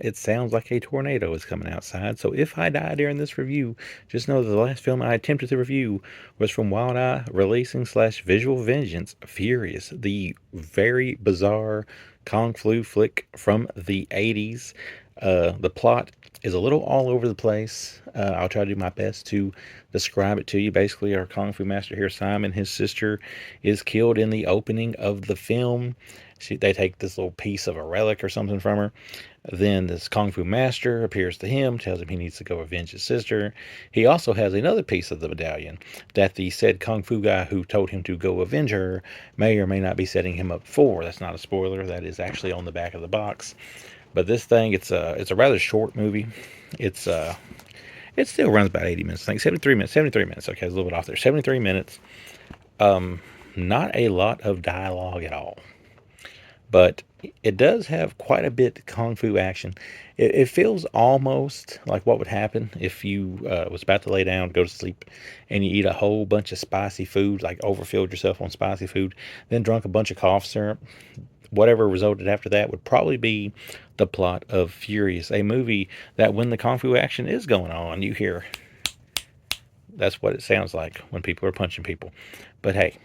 it sounds like a tornado is coming outside. So if I die during this review, just know that the last film I attempted to review was from Wild Eye Releasing / Visual Vengeance Furious, the very bizarre Kung Flu flick from the 80s. The plot is a little all over the place. I'll try to do my best to describe it to you. Basically, our Kung Fu master here, Simon, his sister, is killed in the opening of the film. They take this little piece of a relic or something from her. Then this Kung Fu master appears to him, tells him he needs to go avenge his sister. He also has another piece of the medallion that the said Kung Fu guy who told him to go avenge her may or may not be setting him up for. That's not a spoiler. That is actually on the back of the box. But this thing, it's a rather short movie. It's it still runs about 80 minutes. I think 73 minutes. 73 minutes. Okay, it's a little bit off there. 73 minutes. Not a lot of dialogue at all, but it does have quite a bit of kung fu action. It feels almost like what would happen if you was about to lay down, go to sleep, and you eat a whole bunch of spicy food, like overfilled yourself on spicy food, then drunk a bunch of cough syrup. Whatever resulted after that would probably be the plot of Furious, a movie that when the kung fu action is going on, you hear that's what it sounds like when people are punching people. But hey,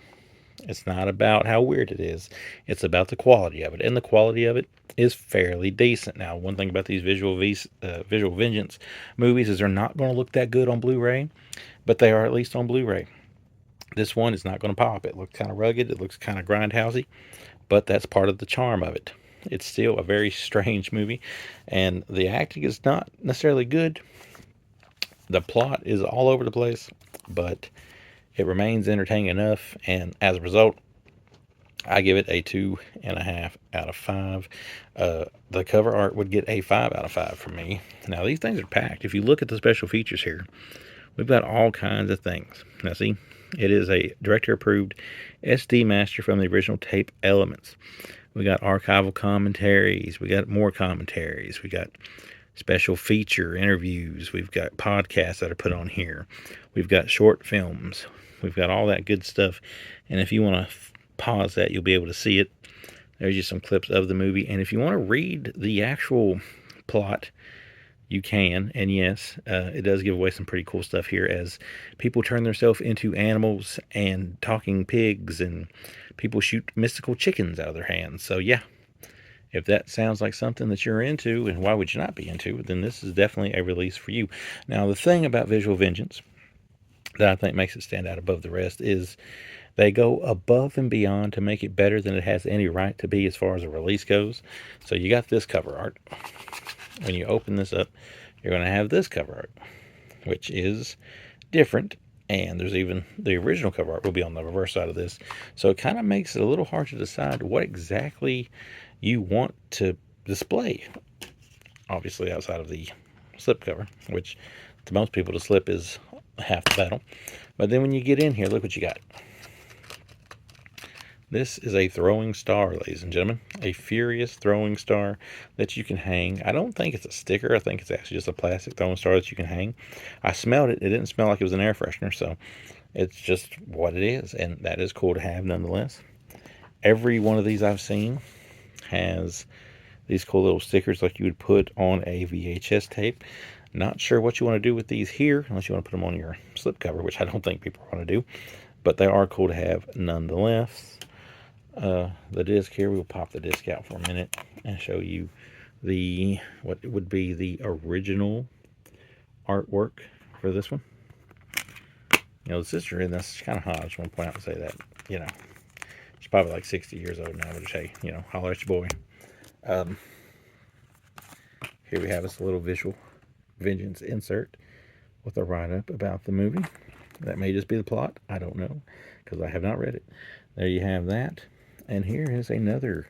it's not about how weird it is. It's about the quality of it, and the quality of it is fairly decent. Now, one thing about these visual vengeance movies is they're not going to look that good on Blu-ray, but they are at least on Blu-ray. This one is not going to pop. It looks kind of rugged. It looks kind of grindhousey, but that's part of the charm of it. It's still a very strange movie, and the acting is not necessarily good. The plot is all over the place, but it remains entertaining enough, and as a result, I give it a 2.5 out of 5. The cover art would get a 5 out of 5 from me. Now, these things are packed. If you look at the special features here, we've got all kinds of things. Now, see, it is a director-approved SD master from the original tape elements. We got archival commentaries. We got more commentaries. We got special feature interviews. We've got podcasts that are put on here. We've got short films. We've got all that good stuff. And if you want to pause that, you'll be able to see it. There's just some clips of the movie. And if you want to read the actual plot, you can. And yes, it does give away some pretty cool stuff here as people turn themselves into animals and talking pigs, and people shoot mystical chickens out of their hands. So yeah, if that sounds like something that you're into, and why would you not be into, then this is definitely a release for you. Now, the thing about Visual Vengeance that I think makes it stand out above the rest is they go above and beyond to make it better than it has any right to be as far as a release goes. So you got this cover art. When you open this up, you're going to have this cover art, which is different. And there's even the original cover art will be on the reverse side of this. So it kind of makes it a little hard to decide what exactly you want to display. Obviously, outside of the slipcover, which to most people the slip is half the battle. But then when you get in here, look what you got. This is a throwing star, ladies and gentlemen. A Furious throwing star that you can hang. I don't think it's a sticker. I think it's actually just a plastic throwing star that you can hang. I smelled it. It didn't smell like it was an air freshener, so it's just what it is, and that is cool to have nonetheless. Every one of these I've seen has these cool little stickers like you would put on a VHS tape. Not sure what you want to do with these here, unless you want to put them on your slipcover, which I don't think people want to do, but they are cool to have nonetheless. The disc here, we'll pop the disc out for a minute and show you the what would be the original artwork for this one. You know, the sister in this is kind of hot. I just want to point out and say that, you know, she's probably like 60 years old now, but just, hey, you know, holler at your boy. Here we have this little Visual Vengeance insert with a write-up about the movie. That may just be the plot. I don't know, because I have not read it. There you have that. And here is another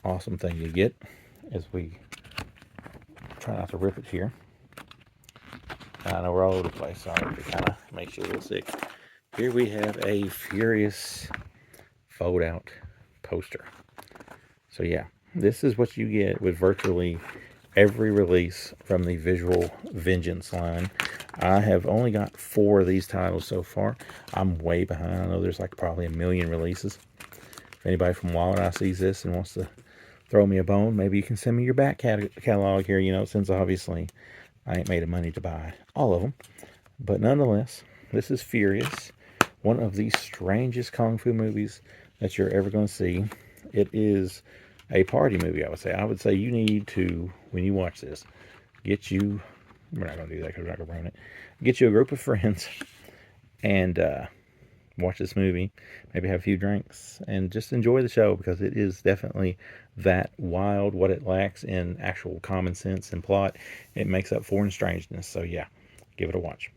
awesome thing you get as we try not to rip it here. I know we're all over the place, so it kind of makes you a little sick. Here we have a Furious fold-out poster. So yeah, this is what you get with virtually every release from the Visual Vengeance line. I have only got 4 of these titles so far. I'm way behind. I know there's like probably a million releases. If anybody from Wild Eye sees this and wants to throw me a bone. Maybe you can send me your back catalog here, since obviously I ain't made of money to buy all of them. But nonetheless, this is Furious, one of the strangest Kung Fu movies that you're ever going to see. It is a party movie, I would say. I would say you need to, when you watch this, we're not going to do that because we're not going to ruin it. Get you a group of friends and watch this movie, maybe have a few drinks, and just enjoy the show because it is definitely that wild. What it lacks in actual common sense and plot, it makes up for in strangeness. So yeah, give it a watch.